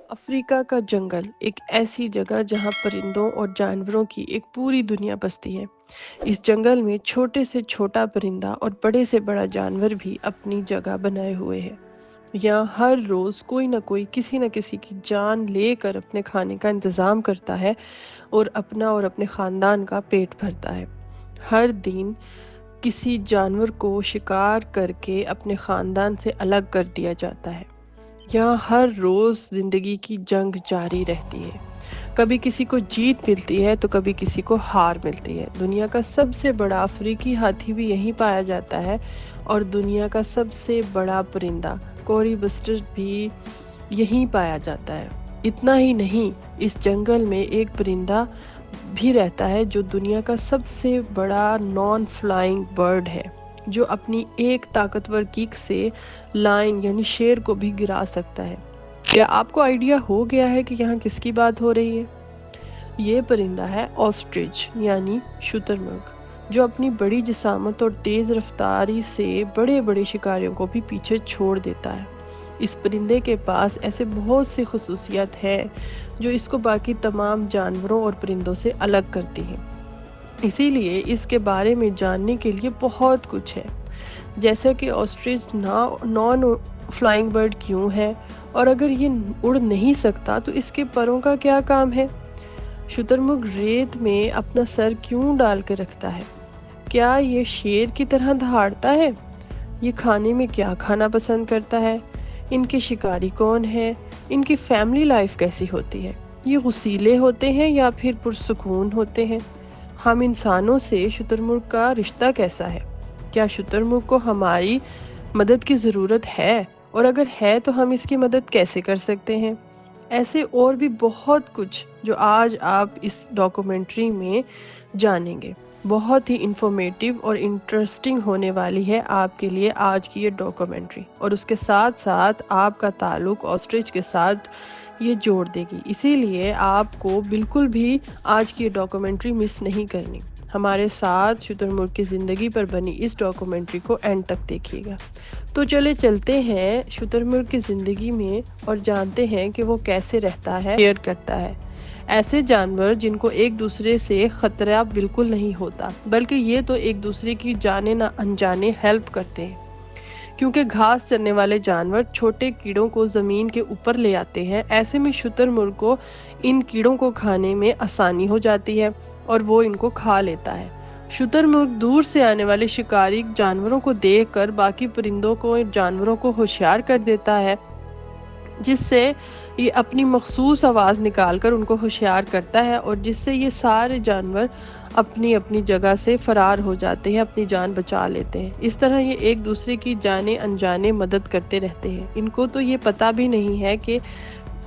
افریقہ کا جنگل ایک ایسی جگہ جہاں پرندوں اور جانوروں کی ایک پوری دنیا بستی ہے۔ اس جنگل میں چھوٹے سے چھوٹا پرندہ اور بڑے سے بڑا جانور بھی اپنی جگہ بنائے ہوئے ہے۔ یہاں ہر روز کوئی نہ کوئی کسی نہ کسی کی جان لے کر اپنے کھانے کا انتظام کرتا ہے اور اپنا اور اپنے خاندان کا پیٹ بھرتا ہے۔ ہر دن کسی جانور کو شکار کر کے اپنے خاندان سے الگ کر دیا جاتا ہے۔ یہاں ہر روز زندگی کی جنگ جاری رہتی ہے۔ کبھی کسی کو جیت ملتی ہے تو کبھی کسی کو ہار ملتی ہے۔ دنیا کا سب سے بڑا افریقی ہاتھی بھی یہیں پایا جاتا ہے اور دنیا کا سب سے بڑا پرندہ کوری بسٹر بھی یہیں پایا جاتا ہے۔ اتنا ہی نہیں، اس جنگل میں ایک پرندہ بھی رہتا ہے جو دنیا کا سب سے بڑا نان فلائنگ برڈ ہے، جو اپنی ایک طاقتور کیک سے لائن یعنی شیر کو بھی گرا سکتا ہے۔ کیا آپ کو آئیڈیا ہو گیا ہے کہ یہاں کس کی بات ہو رہی ہے؟ یہ پرندہ ہے آسٹرچ یعنی شتر مرغ، جو اپنی بڑی جسامت اور تیز رفتاری سے بڑے بڑے شکاریوں کو بھی پیچھے چھوڑ دیتا ہے۔ اس پرندے کے پاس ایسے بہت سی خصوصیات ہیں جو اس کو باقی تمام جانوروں اور پرندوں سے الگ کرتی ہیں۔ اسی لیے اس کے بارے میں جاننے کے لیے بہت کچھ ہے، جیسا کہ آسٹرچ نان فلائنگ برڈ کیوں ہے، اور اگر یہ اڑ نہیں سکتا تو اس کے پروں کا کیا کام ہے؟ شتر مرغ ریت میں اپنا سر کیوں ڈال کر رکھتا ہے؟ کیا یہ شیر کی طرح دہاڑتا ہے؟ یہ کھانے میں کیا کھانا پسند کرتا ہے؟ ان کے شکاری کون ہے؟ ان کی فیملی لائف کیسی ہوتی ہے؟ یہ غصیلے ہوتے ہیں یا پھر پرسکون ہوتے ہیں؟ ہم انسانوں سے شتر مرغ کا رشتہ کیسا ہے؟ کیا شتر مرغ کو ہماری مدد کی ضرورت ہے؟ اور اگر ہے تو ہم اس کی مدد کیسے کر سکتے ہیں؟ ایسے اور بھی بہت کچھ جو آج آپ اس ڈاکومنٹری میں جانیں گے۔ بہت ہی انفارمیٹیو اور انٹرسٹنگ ہونے والی ہے آپ کے لیے آج کی یہ ڈاکومنٹری، اور اس کے ساتھ ساتھ آپ کا تعلق آسٹرچ کے ساتھ یہ جوڑ دے گی۔ اسی لیے آپ کو بالکل بھی آج کی یہ ڈاکومنٹری مس نہیں کرنی۔ ہمارے ساتھ شتر مرغ کی زندگی پر بنی اس ڈاکومنٹری کو اینڈ تک دیکھیے گا۔ تو چلتے ہیں شتر مرغ کی زندگی میں اور جانتے ہیں کہ وہ کیسے رہتا ہے، شیئر کرتا ہے۔ ایسے جانور جن کو ایک دوسرے سے خطرہ بالکل نہیں ہوتا، بلکہ یہ تو ایک دوسرے کی جانے نہ انجانے ہیلپ کرتے ہیں، کیونکہ گھاس چرنے والے جانور چھوٹے کیڑوں کو زمین کے اوپر لے آتے ہیں۔ ایسے میں شتر مرغ کو ان کیڑوں کو کھانے میں آسانی ہو جاتی ہے اور وہ ان کو کھا لیتا ہے۔ شتر مرغ دور سے آنے والے شکاری جانوروں کو دیکھ کر باقی پرندوں کو جانوروں کو ہوشیار کر دیتا ہے، جس سے یہ اپنی مخصوص آواز نکال کر ان کو ہوشیار کرتا ہے، اور جس سے یہ سارے جانور اپنی اپنی جگہ سے فرار ہو جاتے ہیں، اپنی جان بچا لیتے ہیں۔ اس طرح یہ ایک دوسرے کی جانے انجانے مدد کرتے رہتے ہیں۔ ان کو تو یہ پتہ بھی نہیں ہے کہ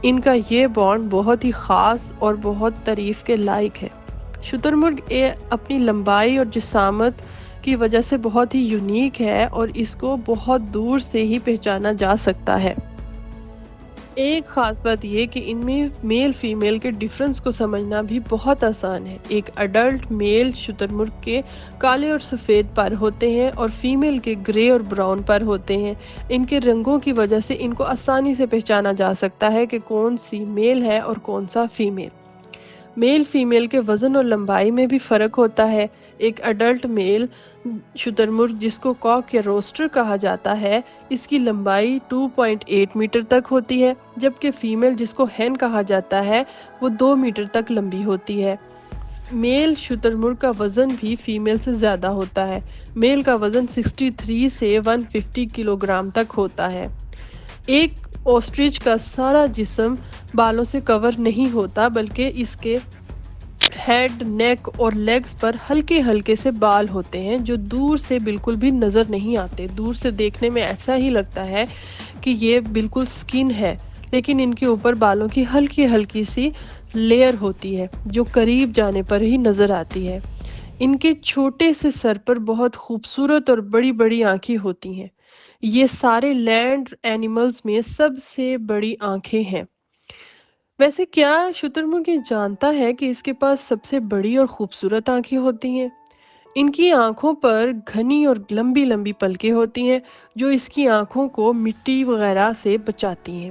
ان کا یہ بانڈ بہت ہی خاص اور بہت تعریف کے لائق ہے۔ شتر مرغ اپنی لمبائی اور جسامت کی وجہ سے بہت ہی یونیک ہے اور اس کو بہت دور سے ہی پہچانا جا سکتا ہے۔ ایک خاص بات یہ کہ ان میں میل فیمیل کے ڈیفرنس کو سمجھنا بھی بہت آسان ہے۔ ایک اڈلٹ میل شتر مرغ کے کالے اور سفید پر ہوتے ہیں اور فیمیل کے گرے اور براؤن پر ہوتے ہیں۔ ان کے رنگوں کی وجہ سے ان کو آسانی سے پہچانا جا سکتا ہے کہ کون سی میل ہے اور کون سا فیمیل۔ میل فیمیل کے وزن اور لمبائی میں بھی فرق ہوتا ہے۔ ایک اڈلٹ میل شتر مرغ جس کو کاک یا روسٹر کہا جاتا ہے، اس کی لمبائی 2.8 میٹر تک ہوتی ہے، جبکہ فیمیل جس کو ہین کہا جاتا ہے وہ 2 میٹر تک لمبی ہوتی ہے۔ میل شتر مرغ کا وزن بھی فیمیل سے زیادہ ہوتا ہے۔ میل کا وزن 63 سے 150 کلو گرام تک ہوتا ہے۔ ایک آسٹرچ کا سارا جسم بالوں سے کور نہیں ہوتا، بلکہ اس کے ہیڈ، نیک اور لیگز پر ہلکے ہلکے سے بال ہوتے ہیں جو دور سے بالکل بھی نظر نہیں آتے۔ دور سے دیکھنے میں ایسا ہی لگتا ہے کہ یہ بالکل سکن ہے، لیکن ان کے اوپر بالوں کی ہلکی ہلکی سی لیئر ہوتی ہے جو قریب جانے پر ہی نظر آتی ہے۔ ان کے چھوٹے سے سر پر بہت خوبصورت اور بڑی بڑی آنکھیں ہوتی ہیں۔ یہ سارے لینڈ اینیملز میں سب سے بڑی آنکھیں ہیں۔ ویسے کیا شتر مرغ یہ جانتا ہے کہ اس کے پاس سب سے بڑی اور خوبصورت آنکھیں ہوتی ہیں؟ ان کی آنکھوں پر گھنی اور لمبی لمبی پلکیں ہوتی ہیں جو اس کی آنکھوں کو مٹی وغیرہ سے بچاتی ہیں۔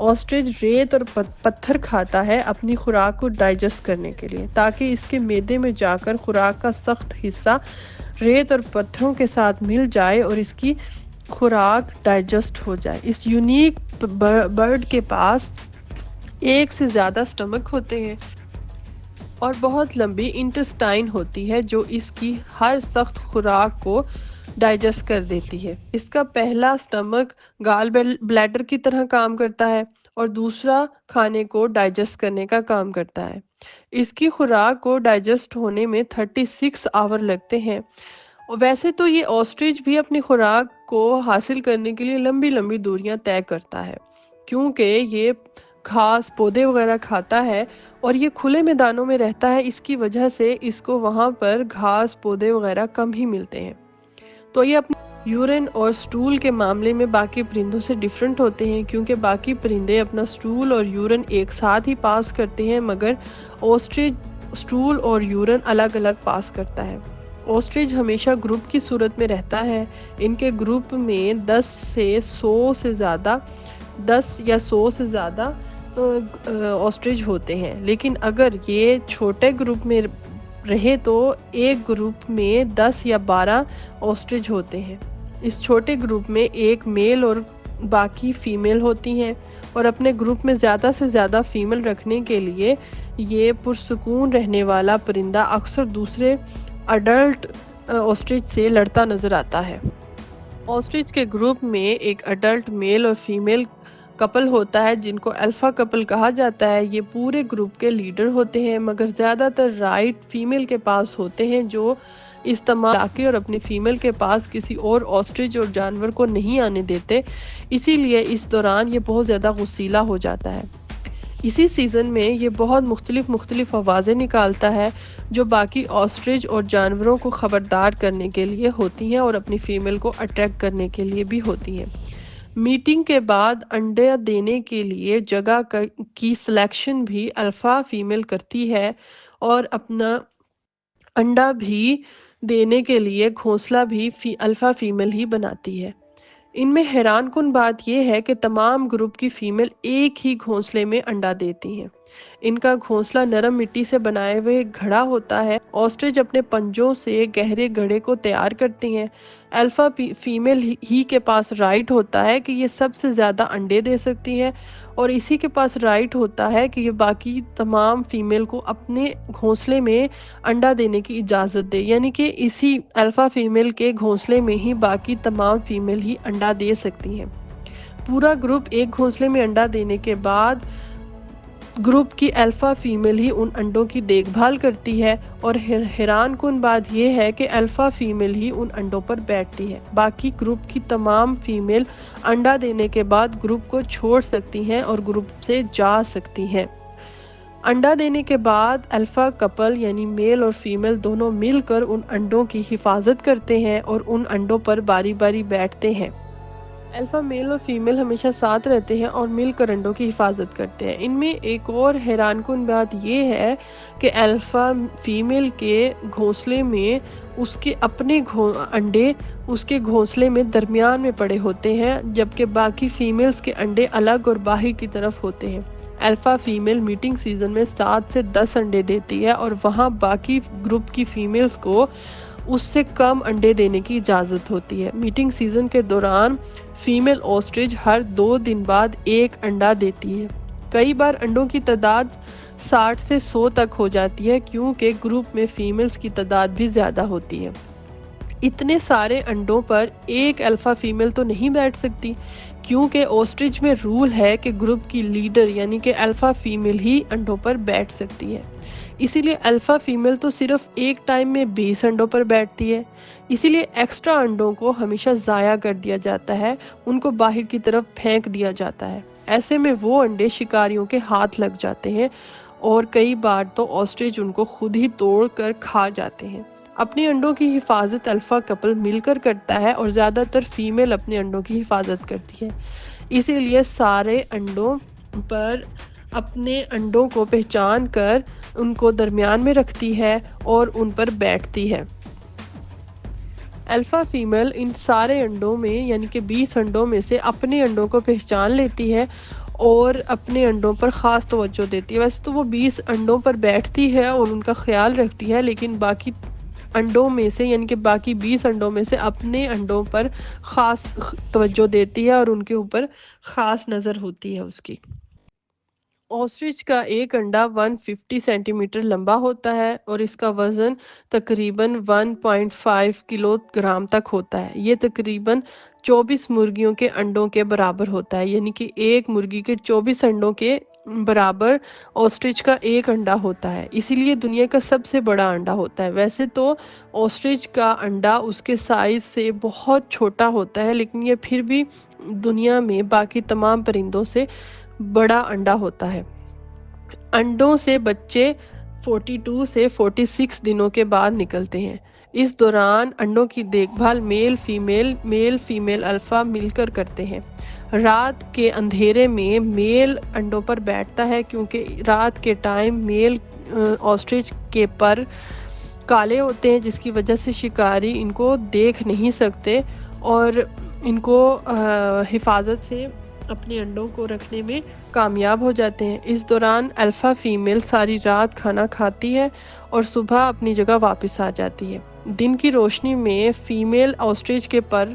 آسٹرچ ریت اور پتھر کھاتا ہے اپنی خوراک کو ڈائجسٹ کرنے کے لیے، تاکہ اس کے معدے میں جا کر خوراک کا سخت حصہ ریت اور پتھروں کے ساتھ مل جائے اور اس کی خوراک ڈائجسٹ ہو جائے۔ اس یونیک برڈ کے پاس ایک سے زیادہ سٹمک ہوتے ہیں اور بہت لمبی انٹسٹائن ہوتی ہے جو اس کی ہر سخت خوراک کو ڈائجسٹ کر دیتی ہے۔ اس کا پہلا سٹمک گال بلیڈر کی طرح کام کرتا ہے اور دوسرا کھانے کو ڈائجسٹ کرنے کا کام کرتا ہے۔ اس کی خوراک کو ڈائجسٹ ہونے میں 36 آور لگتے ہیں۔ ویسے تو یہ آسٹرچ بھی اپنی خوراک کو حاصل کرنے کے لیے لمبی لمبی دوریاں طے کرتا ہے، کیونکہ یہ گھاس پودے وغیرہ کھاتا ہے اور یہ کھلے میدانوں میں رہتا ہے، اس کی وجہ سے اس کو وہاں پر گھاس پودے وغیرہ کم ہی ملتے ہیں۔ تو یہ اپنے یورین اور سٹول کے معاملے میں باقی پرندوں سے ڈیفرنٹ ہوتے ہیں، کیونکہ باقی پرندے اپنا سٹول اور یورین ایک ساتھ ہی پاس کرتے ہیں، مگر آسٹرچ سٹول اور یورین الگ الگ پاس کرتا ہے۔ آسٹرچ ہمیشہ گروپ کی صورت میں رہتا ہے۔ ان کے گروپ میں 10 یا 100 سے زیادہ آسٹرچ ہوتے ہیں، لیکن اگر یہ چھوٹے گروپ میں رہے تو ایک گروپ میں 10 یا 12 آسٹرچ ہوتے ہیں۔ اس چھوٹے گروپ میں ایک میل اور باقی فیمیل ہوتی ہیں، اور اپنے گروپ میں زیادہ سے زیادہ فیمیل رکھنے کے لیے یہ پرسکون رہنے والا پرندہ اکثر دوسرے اڈلٹ آسٹرچ سے لڑتا نظر آتا ہے۔ آسٹرچ کے گروپ میں ایک اڈلٹ میل اور فیمیل کپل ہوتا ہے جن کو الفا کپل کہا جاتا ہے۔ یہ پورے گروپ کے لیڈر ہوتے ہیں، مگر زیادہ تر رائٹ فیمیل کے پاس ہوتے ہیں جو اس تمام علاقے اور اپنی فیمیل کے پاس کسی اور آسٹرچ اور جانور کو نہیں آنے دیتے، اسی لیے اس دوران یہ بہت زیادہ غصیلا ہو جاتا ہے۔ اسی سیزن میں یہ بہت مختلف آوازیں نکالتا ہے جو باقی آسٹرچ اور جانوروں کو خبردار کرنے کے لیے ہوتی ہیں اور اپنی فیمیل کو اٹریکٹ کرنے کے لیے بھی ہوتی ہیں۔ میٹنگ کے بعد انڈے دینے کے لیے جگہ کی سلیکشن بھی الفا فیمیل کرتی ہے اور اپنا انڈا بھی دینے کے لیے گھونسلہ بھی الفا فیمیل ہی بناتی ہے۔ ان میں حیران کن بات یہ ہے کہ تمام گروپ کی فیمیل ایک ہی گھونسلے میں انڈا دیتی ہیں۔ ان کا گھونسلہ نرم مٹی سے بنائے ہوئے گھڑا ہوتا ہے۔ آسٹرچ اپنے پنجوں سے گہرے گڑھے کو تیار کرتی ہیں۔ الفا فیمیل ہی کے پاس رائٹ ہوتا ہے کہ یہ سب سے زیادہ انڈے دے سکتی ہے، اور اسی کے پاس رائٹ ہوتا ہے کہ یہ باقی تمام فیمیل کو اپنے گھونسلے میں انڈا دینے کی اجازت دے، یعنی کہ اسی الفا فیمیل کے گھونسلے میں ہی باقی تمام فیمیل ہی انڈا دے سکتی ہیں۔ پورا گروپ ایک گھونسلے میں انڈا دینے کے بعد گروپ کی الفا فیمیل ہی ان انڈوں کی دیکھ بھال کرتی ہے، اور حیران کن بات یہ ہے کہ الفا فیمیل ہی ان انڈوں پر بیٹھتی ہے۔ باقی گروپ کی تمام فیمیل انڈا دینے کے بعد گروپ کو چھوڑ سکتی ہیں اور گروپ سے جا سکتی ہیں۔ انڈا دینے کے بعد الفا کپل یعنی میل اور فیمیل دونوں مل کر ان انڈوں کی حفاظت کرتے ہیں اور ان انڈوں پر باری باری بیٹھتے ہیں۔ الفا میل اور فیمیل ہمیشہ ساتھ رہتے ہیں اور مل کر انڈوں کی حفاظت کرتے ہیں۔ ان میں ایک اور حیران کن بات یہ ہے کہ الفا فیمیل کے گھونسلے میں اس کے اپنے انڈے اس کے گھونسلے میں درمیان میں پڑے ہوتے ہیں، جبکہ باقی فیمیلز کے انڈے الگ اور باہر کی طرف ہوتے ہیں۔ الفا فیمیل میٹنگ سیزن میں 7 سے 10 انڈے دیتی ہے، اور وہاں باقی گروپ کی فیمیلز کو اس سے کم انڈے دینے کی اجازت ہوتی ہے۔ میٹنگ سیزن کے دوران فیمیل آسٹرچ ہر 2 دن بعد ایک انڈا دیتی ہے۔ کئی بار انڈوں کی تعداد 60 سے 100 تک ہو جاتی ہے، کیونکہ گروپ میں فیمیلز کی تعداد بھی زیادہ ہوتی ہے۔ اتنے سارے انڈوں پر ایک الفا فیمیل تو نہیں بیٹھ سکتی، کیونکہ آسٹرچ میں رول ہے کہ گروپ کی لیڈر یعنی کہ الفا فیمیل ہی انڈوں پر بیٹھ سکتی ہے۔ اسی لیے الفا فیمیل تو صرف ایک ٹائم میں 20 انڈوں پر بیٹھتی ہے، اسی لیے ایکسٹرا انڈوں کو ہمیشہ ضائع کر دیا جاتا ہے، ان کو باہر کی طرف پھینک دیا جاتا ہے۔ ایسے میں وہ انڈے شکاریوں کے ہاتھ لگ جاتے ہیں، اور کئی بار تو آسٹرچ ان کو خود ہی توڑ کر کھا جاتے ہیں۔ اپنی انڈوں کی حفاظت الفا کپل مل کر کرتا ہے، اور زیادہ تر فیمیل اپنے انڈوں کی حفاظت کرتی ہے، اسی لیے سارے انڈوں پر اپنے انڈوں کو پہچان کر ان کو درمیان میں رکھتی ہے اور ان پر بیٹھتی ہے۔ الفا فیمیل ان سارے انڈوں میں یعنی کہ 20 انڈوں میں سے اپنے انڈوں کو پہچان لیتی ہے اور اپنے انڈوں پر خاص توجہ دیتی ہے۔ ویسے تو وہ 20 انڈوں پر بیٹھتی ہے اور ان کا خیال رکھتی ہے، لیکن باقی انڈوں میں سے یعنی کہ باقی 20 انڈوں میں سے اپنے انڈوں پر خاص توجہ دیتی ہے اور ان کے اوپر خاص نظر ہوتی ہے اس کی۔ آسٹرچ کا ایک انڈا 150 سینٹی میٹر لمبا ہوتا ہے اور اس کا وزن تقریباً 1.5 کلو گرام تک ہوتا ہے۔ یہ تقریباً 24 مرغیوں کے انڈوں کے برابر ہوتا ہے، یعنی کہ ایک مرغی کے 24 انڈوں کے برابر آسٹرچ کا ایک انڈا ہوتا ہے، اسی لیے دنیا کا سب سے بڑا انڈا ہوتا ہے۔ ویسے تو آسٹرچ کا انڈا اس کے سائز سے بہت چھوٹا ہوتا ہے، لیکن یہ پھر بھی دنیا میں باقی تمام پرندوں سے بڑا انڈا ہوتا ہے۔ انڈوں سے بچے 42 سے 46 دنوں کے بعد نکلتے ہیں۔ اس دوران انڈوں کی دیکھ بھال میل فیمیل الفا مل کر کرتے ہیں۔ رات کے اندھیرے میں میل انڈوں پر بیٹھتا ہے، کیونکہ رات کے ٹائم میل آسٹرچ کے پر کالے ہوتے ہیں، جس کی وجہ سے شکاری ان کو دیکھ نہیں سکتے اور ان کو حفاظت سے اپنے انڈوں کو رکھنے میں کامیاب ہو جاتے ہیں۔ اس دوران الفا فیمیل ساری رات کھانا کھاتی ہے اور صبح اپنی جگہ واپس آ جاتی ہے۔ دن کی روشنی میں فیمیل آسٹرچ کے پر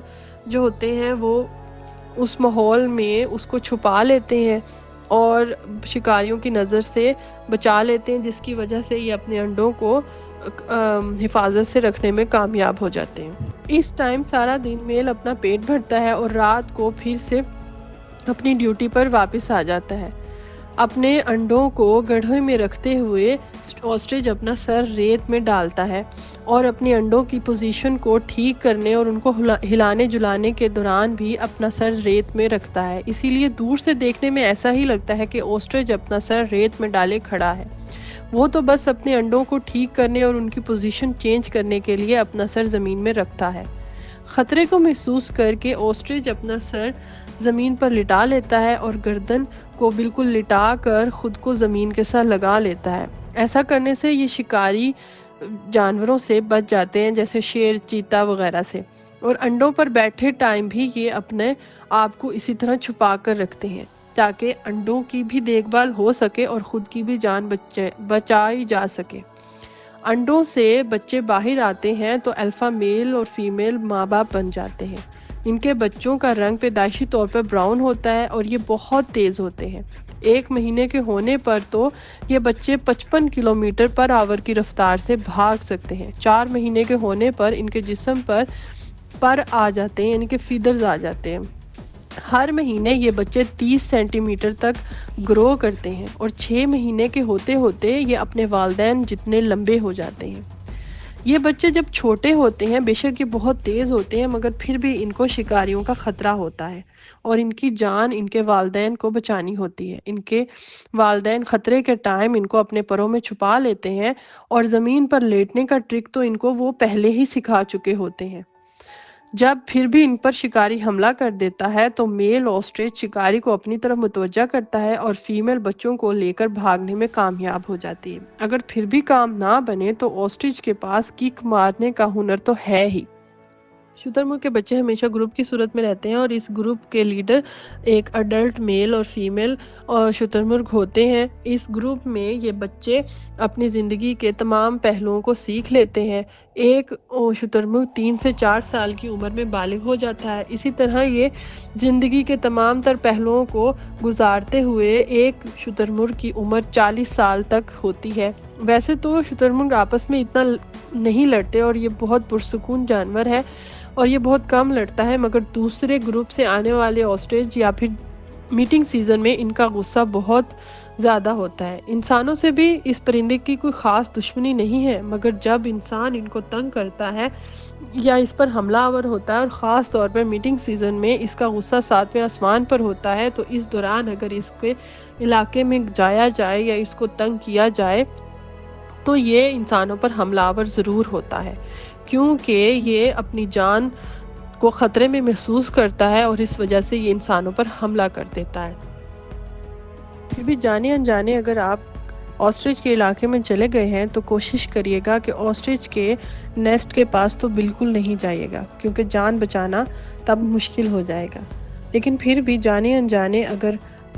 جو ہوتے ہیں وہ اس ماحول میں اس کو چھپا لیتے ہیں اور شکاریوں کی نظر سے بچا لیتے ہیں، جس کی وجہ سے یہ اپنے انڈوں کو حفاظت سے رکھنے میں کامیاب ہو جاتے ہیں۔ اس ٹائم سارا دن میل اپنا پیٹ بھرتا ہے اور رات کو پھر سے اپنی ڈیوٹی پر واپس آ جاتا ہے۔ اپنے انڈوں کو گڑھے میں رکھتے ہوئے آسٹرچ اپنا سر ریت میں ڈالتا ہے اور اپنے انڈوں کی پوزیشن کو ٹھیک کرنے اور ان کو ہلانے جلانے کے دوران بھی اپنا سر ریت میں رکھتا ہے۔ اسی لیے دور سے دیکھنے میں ایسا ہی لگتا ہے کہ آسٹرچ اپنا سر ریت میں ڈالے کھڑا ہے، وہ تو بس اپنے انڈوں کو ٹھیک کرنے اور ان کی پوزیشن چینج کرنے کے لیے اپنا سر زمین میں رکھتا ہے۔ خطرے کو محسوس کر کے آسٹرچ اپنا سر زمین پر لٹا لیتا ہے اور گردن کو بالکل لٹا کر خود کو زمین کے ساتھ لگا لیتا ہے۔ ایسا کرنے سے یہ شکاری جانوروں سے بچ جاتے ہیں، جیسے شیر، چیتا وغیرہ سے، اور انڈوں پر بیٹھے ٹائم بھی یہ اپنے آپ کو اسی طرح چھپا کر رکھتے ہیں تاکہ انڈوں کی بھی دیکھ بھال ہو سکے اور خود کی بھی جان بچائی جا سکے۔ انڈوں سے بچے باہر آتے ہیں تو الفا میل اور فیمیل ماں باپ بن جاتے ہیں۔ ان کے بچوں کا رنگ پیدائشی طور پر براؤن ہوتا ہے اور یہ بہت تیز ہوتے ہیں۔ 1 مہینے کے ہونے پر تو یہ بچے 55 کلومیٹر پر آور کی رفتار سے بھاگ سکتے ہیں۔ 4 مہینے کے ہونے پر ان کے جسم پر آ جاتے ہیں، یعنی کہ فیدرز آ جاتے ہیں۔ ہر مہینے یہ بچے 30 سینٹی میٹر تک گرو کرتے ہیں اور 6 مہینے کے ہوتے ہوتے یہ اپنے والدین جتنے لمبے ہو جاتے ہیں۔ یہ بچے جب چھوٹے ہوتے ہیں بے شک یہ بہت تیز ہوتے ہیں، مگر پھر بھی ان کو شکاریوں کا خطرہ ہوتا ہے اور ان کی جان ان کے والدین کو بچانی ہوتی ہے۔ ان کے والدین خطرے کے ٹائم ان کو اپنے پروں میں چھپا لیتے ہیں اور زمین پر لیٹنے کا ٹرک تو ان کو وہ پہلے ہی سکھا چکے ہوتے ہیں۔ جب پھر بھی ان پر شکاری حملہ کر دیتا ہے تو میل آسٹرچ شکاری کو اپنی طرف متوجہ کرتا ہے اور فیمیل بچوں کو لے کر بھاگنے میں کامیاب ہو جاتی ہے۔ اگر پھر بھی کام نہ بنے تو آسٹرچ کے پاس کک مارنے کا ہنر تو ہے ہی۔ شتر مرغ کے بچے ہمیشہ گروپ کی صورت میں رہتے ہیں اور اس گروپ کے لیڈر ایک اڈلٹ میل اور فیمیل شتر مرغ ہوتے ہیں۔ اس گروپ میں یہ بچے اپنی زندگی کے تمام پہلوؤں کو سیکھ لیتے ہیں۔ ایک شتر مرغ 3 سے 4 سال کی عمر میں بالغ ہو جاتا ہے۔ اسی طرح یہ زندگی کے تمام تر پہلوؤں کو گزارتے ہوئے ایک شتر مرغ کی عمر 40 سال تک ہوتی ہے۔ ویسے تو شتر مرغ آپس میں اتنا نہیں لڑتے اور یہ بہت پرسکون جانور ہے اور یہ بہت کم لڑتا ہے، مگر دوسرے گروپ سے آنے والے آسٹرچ یا پھر میٹنگ سیزن میں ان کا غصہ بہت زیادہ ہوتا ہے۔ انسانوں سے بھی اس پرندے کی کوئی خاص دشمنی نہیں ہے، مگر جب انسان ان کو تنگ کرتا ہے یا اس پر حملہ آور ہوتا ہے اور خاص طور پر میٹنگ سیزن میں اس کا غصہ 7ویں آسمان پر ہوتا ہے تو اس دوران اگر اس کے علاقے میں جایا جائے یا اس کو تنگ کیا جائے تو یہ انسانوں پر حملہ آور ضرور ہوتا ہے، کیونکہ یہ اپنی جان کو خطرے میں محسوس کرتا ہے اور اس وجہ سے یہ انسانوں پر حملہ کر دیتا ہے۔ پھر بھی جانے انجانے اگر آپ آسٹرچ کے علاقے میں چلے گئے ہیں تو کوشش کریے گا کہ آسٹرچ کے نیسٹ کے پاس تو بالکل نہیں جائیے گا، کیونکہ جان بچانا تب مشکل ہو جائے گا۔ لیکن پھر بھی جانے انجانے اگر